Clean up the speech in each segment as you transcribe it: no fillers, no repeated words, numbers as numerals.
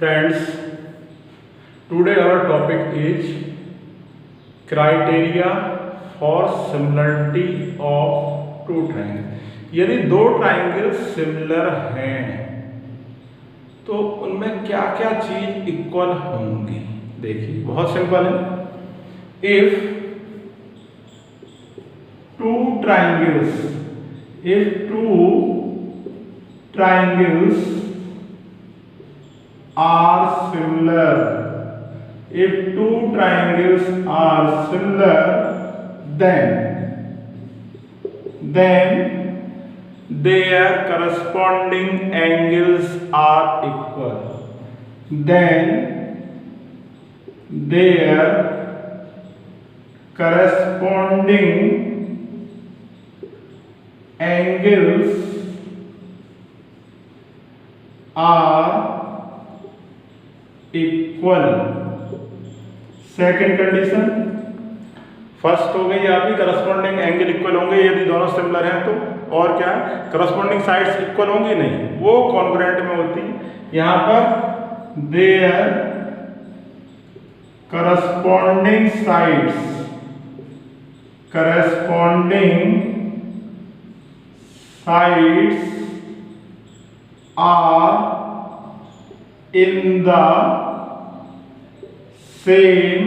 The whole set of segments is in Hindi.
Friends, today our topic is criteria for similarity of two triangles. यदि दो ट्राइंगल सिमिलर हैं तो उनमें क्या क्या चीज इक्वल होंगी। देखिए बहुत सिंपल है। If two triangles are similar, if two triangles are similar, then their corresponding angles are equal. Then their corresponding angles are equal. Second condition, first हो गई आपकी करस्पॉन्डिंग एंगल इक्वल होंगे यदि दोनों सिमिलर हैं तो, और क्या है करस्पॉन्डिंग साइड्स इक्वल होंगी नहीं, वो कॉन्ग्रुएंट में होती है। यहां पर their corresponding sides are in the same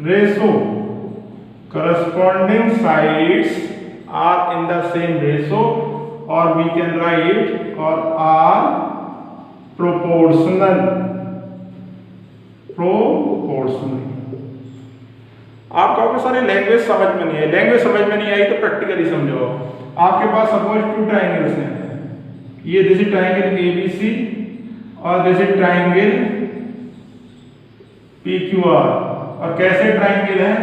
ratio. Corresponding sides are in the same ratio, or we can write or are proportional. आप कहोगे सर लैंग्वेज समझ में नहीं है, लैंग्वेज समझ में नहीं आई तो प्रैक्टिकली समझो। आपके पास सपोज टू ट्राइंगल्स हैं, ये दिस इज ट्राइंगल ABC और दिस इज ट्राइंगल PQR। और कैसे ट्राइंगल हैं,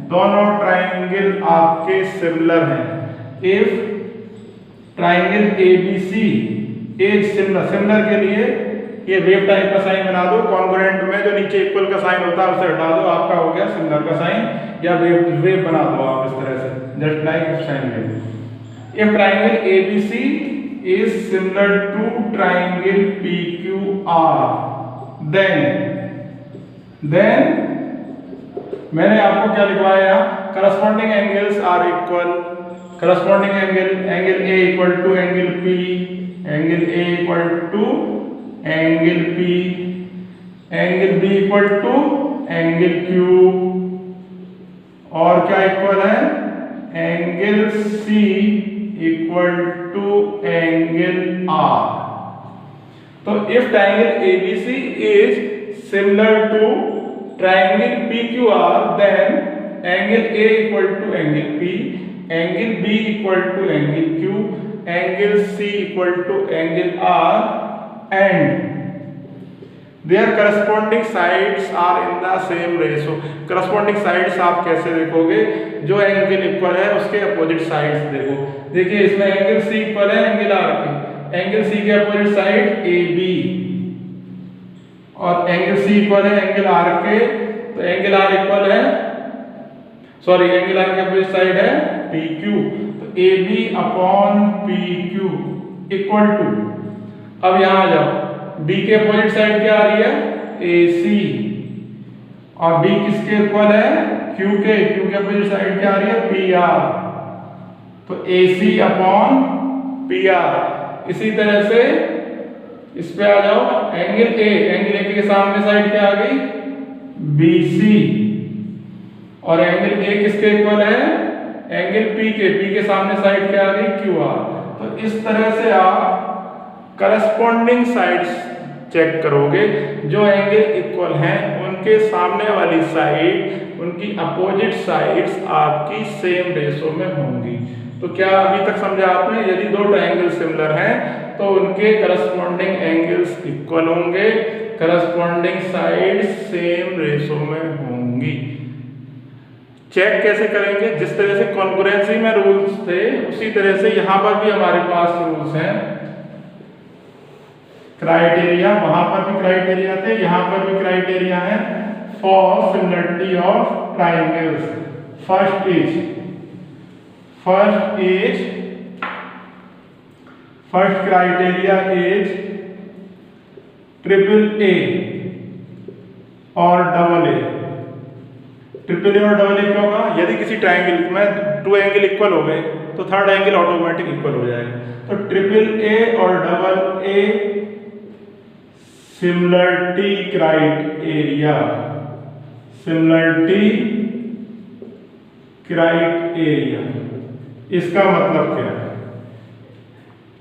दोनों ट्राइंगल आपके सिमिलर हैं। If triangle ABC is similar के लिए ये वेव टाइप का साइन बना दो, कॉन्ग्रुएंट में जो नीचे इक्वल का साइन होता है उसे हटा दो, आपका हो गया सिमिलर का साइन, या वेव बना दो आप इस तरह से, just like sine wave. If triangle ABC is similar to triangle PQR, then मैंने आपको क्या लिखवाया, corresponding angles are equal. Corresponding angle A equal to angle P, angle A equal to angle P, angle B equal to angle Q, और क्या इक्वल है, angle C equal to angle R। तो if triangle ABC is similar to triangle PQR, then angle A equal to angle P, angle B equal to angle Q, angle C equal to angle R, and their corresponding sides are in the same ratio. Corresponding sides आप कैसे देखोगे, जो एंगल इक्वल है उसके अपोजिट साइड्स देखो। देखिए इसमें एंगल C इक्वल है एंगल R के, एंगल C के अपोजिट साइड AB, और एंगल C इक्वल है एंगल R के, तो एंगल R इक्वल है, सॉरी एंगल R के अपोजिट साइड है PQ, तो AB upon PQ equal to, अब यहां आ जाओ, B के अपोजिट साइड क्या आ रही है AC, और B किसके इक्वल है Q के अपोजिट साइड क्या आ रही है PR, तो AC अपॉन PR। इसी तरह से इस पे आ जाओ, एंगल A के सामने साइड क्या आ गई BC, और एंगल A किसके इक्वल है एंगल P के सामने साइड क्या आ गई QR। तो इस तरह से आप करस्पॉन्डिंग साइड्स चेक करोगे, जो एंगल इक्वल हैं उनके सामने वाली साइड, उनकी अपोजिट साइड्स आपकी सेम रेशो में होंगी। तो क्या अभी तक समझा आपने, यदि दो ट्रायंगल सिमिलर हैं तो उनके करस्पॉन्डिंग एंगल्स इक्वल होंगे, करस्पॉन्डिंग साइड्स सेम रेशो में होंगी। चेक कैसे करेंगे, जिस तरह से कॉन्करेंसी में रूल्स थे उसी तरह से यहां पर भी हमारे पास रूल्स हैं, क्राइटेरिया, वहां पर भी क्राइटेरिया थे, यहां पर भी क्राइटेरिया है for similarity of triangles. First criteria is triple A और डबल ए। ट्रिपल ए और डबल ए क्या होगा? यदि किसी ट्रायंगल में 2 एंगल इक्वल हो गए तो थर्ड एंगल ऑटोमेटिक इक्वल हो जाएगा। तो ट्रिपल ए और डबल ए सिमिलरिटी क्राइटेरिया, सिमिलरिटी क्राइटेरिया, इसका मतलब क्या है?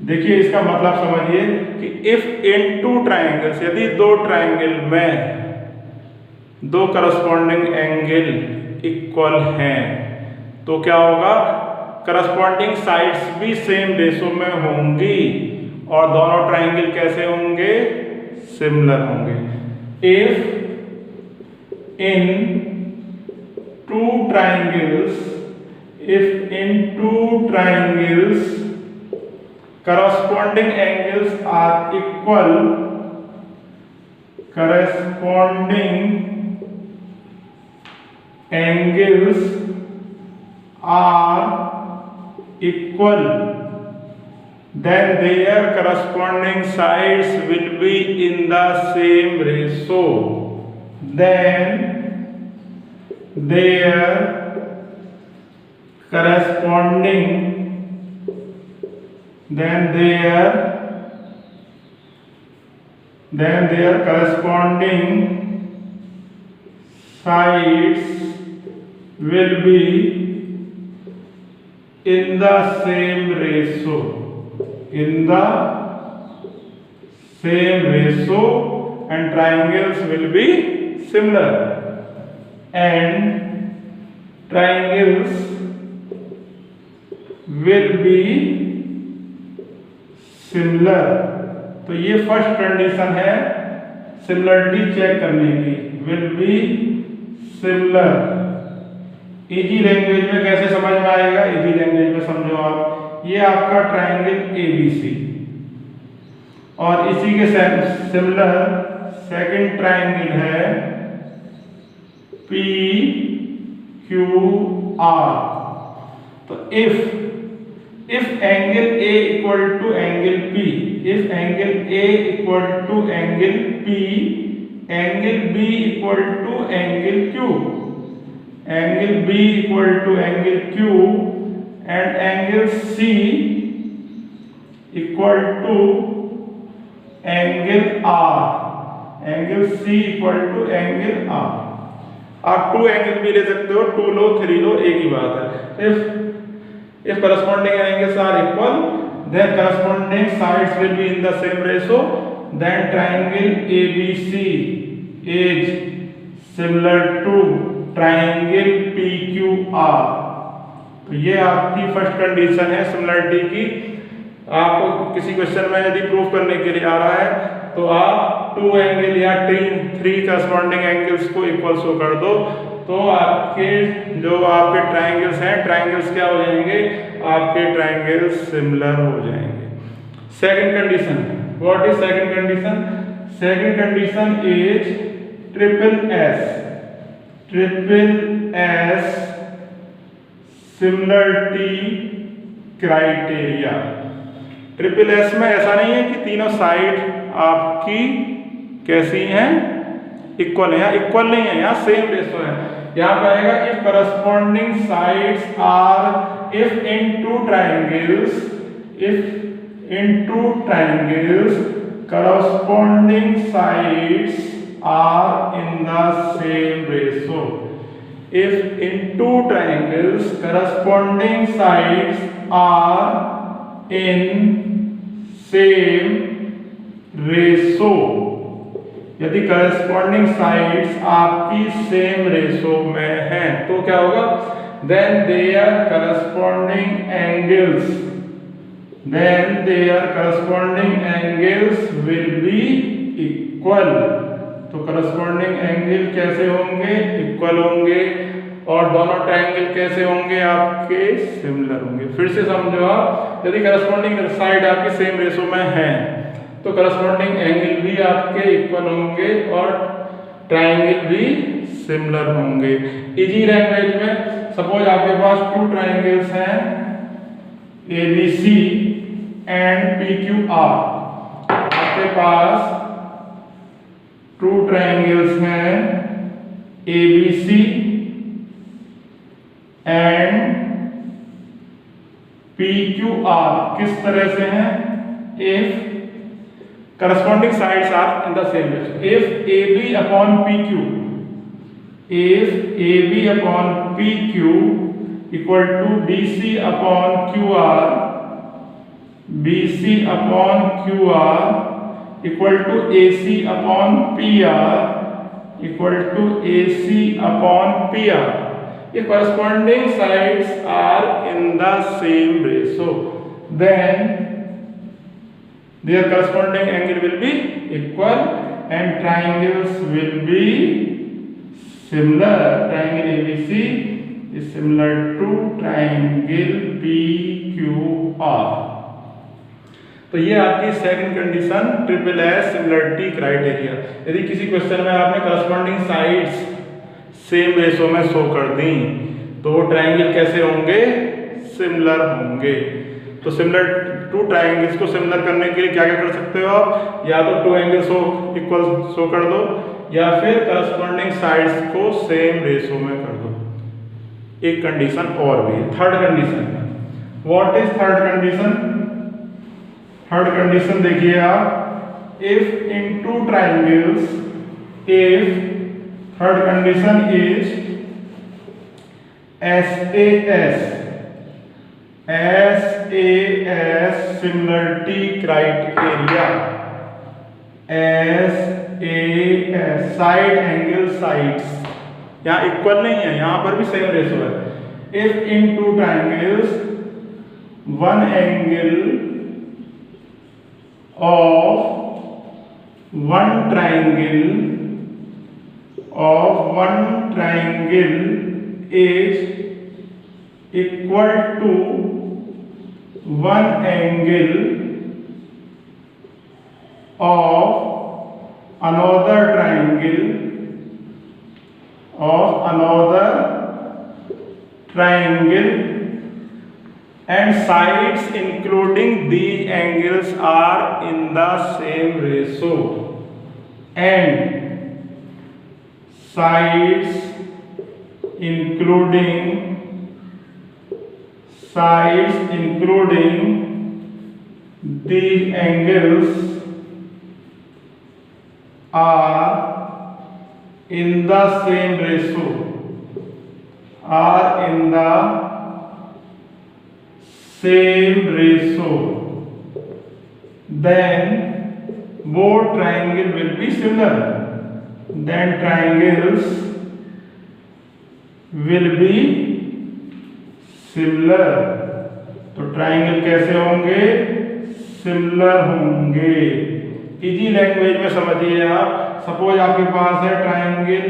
देखिए इसका मतलब समझिए कि इफ इन 2 ट्रायंगल्स, यदि 2 ट्रायंगल में 2 करस्पॉन्डिंग एंगल इक्वल हैं तो क्या होगा? करस्पॉन्डिंग साइड्स भी सेम रेशो में होंगी और दोनों ट्रायंगल कैसे होंगे? सिमिलर होंगे। If in 2 triangles, if in 2 triangles corresponding angles are equal, corresponding angles are equal, then their corresponding sides will be in the same ratio, then their corresponding sides will be in the same ratio, and triangles will be similar, and triangles will be similar। तो ये फर्स्ट कंडीशन है सिमिलरिटी चेक करने की, will be similar। Easy language में कैसे समझ में आएगा? इजी लैंग्वेज में समझो आप, ये आपका ट्रायंगल ABC और इसी के सिमिलर सेकंड ट्रायंगल है PQR। तो if angle A equal to angle P, if angle A equal to angle P, angle B equal to angle Q, angle B equal to angle Q, and angle C equal to angle R, angle C equal to angle R। आप 2 एंगल भी ले सकते हो, 2 लो 3 लो, एक ही बात है। if corresponding angles are equal, then corresponding sides will be in the same ratio, then triangle ABC is similar to triangle PQR। तो ये आपकी फर्स्ट कंडीशन है सिमिलरिटी की। आपको किसी क्वेश्चन में यदि प्रूव करने के लिए आ रहा है तो आप 2 एंगल या 3 करस्पॉन्डिंग एंगल्स को इक्वल शो कर दो, तो आपके जो आपके ट्रायंगल्स हैं, ट्रायंगल्स क्या हो जाएंगे? आपके ट्रायंगल्स सिमिलर हो जाएंगे। Second condition, what is second condition? Second condition is triple S similarity criteria. Triple S में ऐसा नहीं है कि तीनों साइड आपकी कैसी हैं? इक्वल है। यहाँ इक्वल नहीं है, यहाँ सेम रेशो है। यहाँ पे आएगा if corresponding sides are, if in 2 triangles, if in 2 triangles corresponding sides are in the same ratio, if in 2 triangles corresponding sides are in same ratio, यदि करस्पॉन्डिंग साइड्स आपकी सेम रेशो में हैं तो क्या होगा? then their corresponding angles will be equal। तो करस्पॉन्डिंग एंगल कैसे होंगे? इक्वल होंगे, और दोनों ट्रायंगल कैसे होंगे? आपके सिमिलर होंगे। फिर से समझो आप, यदि करस्पॉन्डिंग साइड आपकी सेम रेशो में है तो करस्पॉन्डिंग एंगल भी आपके इक्वल होंगे और ट्रायंगल भी सिमिलर होंगे। इजी लैंग्वेज में सपोज आपके पास 2 ट्रायंगल्स हैं ABC एंड PQR, आपके पास टू ट्राइंगल्स हैं ABC एंड PQR किस तरह से हैं? If corresponding sides are in the same ratio, if AB upon PQ, if AB upon PQ equal to BC upon QR, BC upon QR equal to AC upon PR equal to AC upon PR. If corresponding sides are in the same ratio, then their corresponding angle will be equal and triangles will be similar. Triangle ABC is similar to triangle PQR. तो ये आपकी second condition triple S similarity criteria. यदि किसी क्वेश्चन में आपने करस्पॉन्डिंग साइड्स सेम रेशो में शो कर दी तो वो ट्राइंगल कैसे होंगे? सिमिलर होंगे। तो सिमिलर टू ट्राइंगल्स को सिमिलर करने के लिए क्या क्या कर सकते हो आप? या तो टू एंगल्स को इक्वल शो कर दो या फिर करस्पॉन्डिंग साइड्स को सेम रेशो में कर दो। एक कंडीशन और भी है, third condition. What is third condition? Third condition देखिए आप, if in two triangles, if third condition is SAS similarity criteria, SAS side angle sides यहाँ इक्वल नहीं है, यहाँ पर भी सेम रेशो है। If in two triangles one angle of one triangle is equal to one angle of another triangle and sides including these angles are in the same ratio, and sides including these angles are in the same ratio, then both triangle will be similar. Then triangles will be similar. तो ट्राइंगल कैसे होंगे? सिमिलर होंगे। इजी लैंग्वेज में समझिए आप, सपोज आपके पास है ट्राइंगल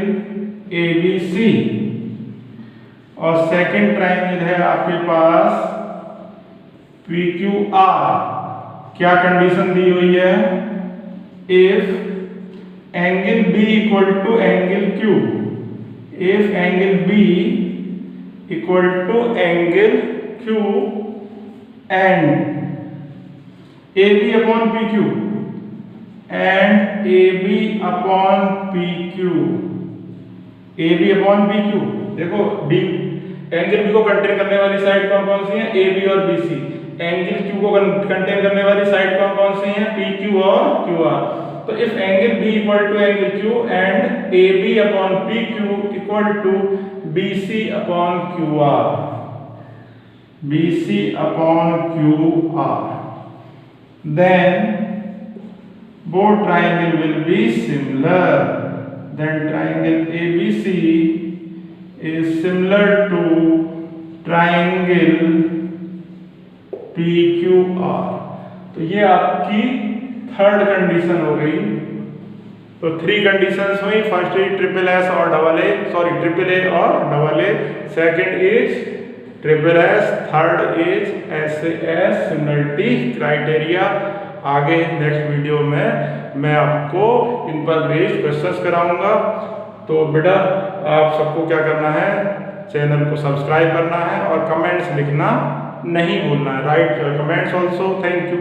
ABC और सेकंड ट्राइंगल है आपके पास PQR। क्या कंडीशन दी हुई है? If angle B equal to angle Q, if angle B equal to angle Q and AB upon PQ and AB upon PQ, देखो B एंगल B को कंटेन करने वाली साइड कौन सी है? AB और BC। एंगल Q को कंटेन करने वाली साइड कौन सी है? PQ और QR। तो if angle B equal to angle Q and AB upon PQ equal to BC upon QR, then both triangle will be similar. Then triangle ABC is similar to triangle PQR। तो ये आपकी थर्ड कंडीशन हो गई। तो थ्री कंडीशंस हुई, फर्स्ट इज ट्रिपल एस और double A, sorry triple A और double A, second is triple S, third is SAS similarity criteria. आगे नेक्स्ट वीडियो में मैं आपको इन पर बेस्ड क्वेश्चंस कराऊंगा। तो बेटा आप सबको क्या करना है, चैनल को सब्सक्राइब करना है और कमेंट्स लिखना नहीं भूलना है। Right comments also. Thank you.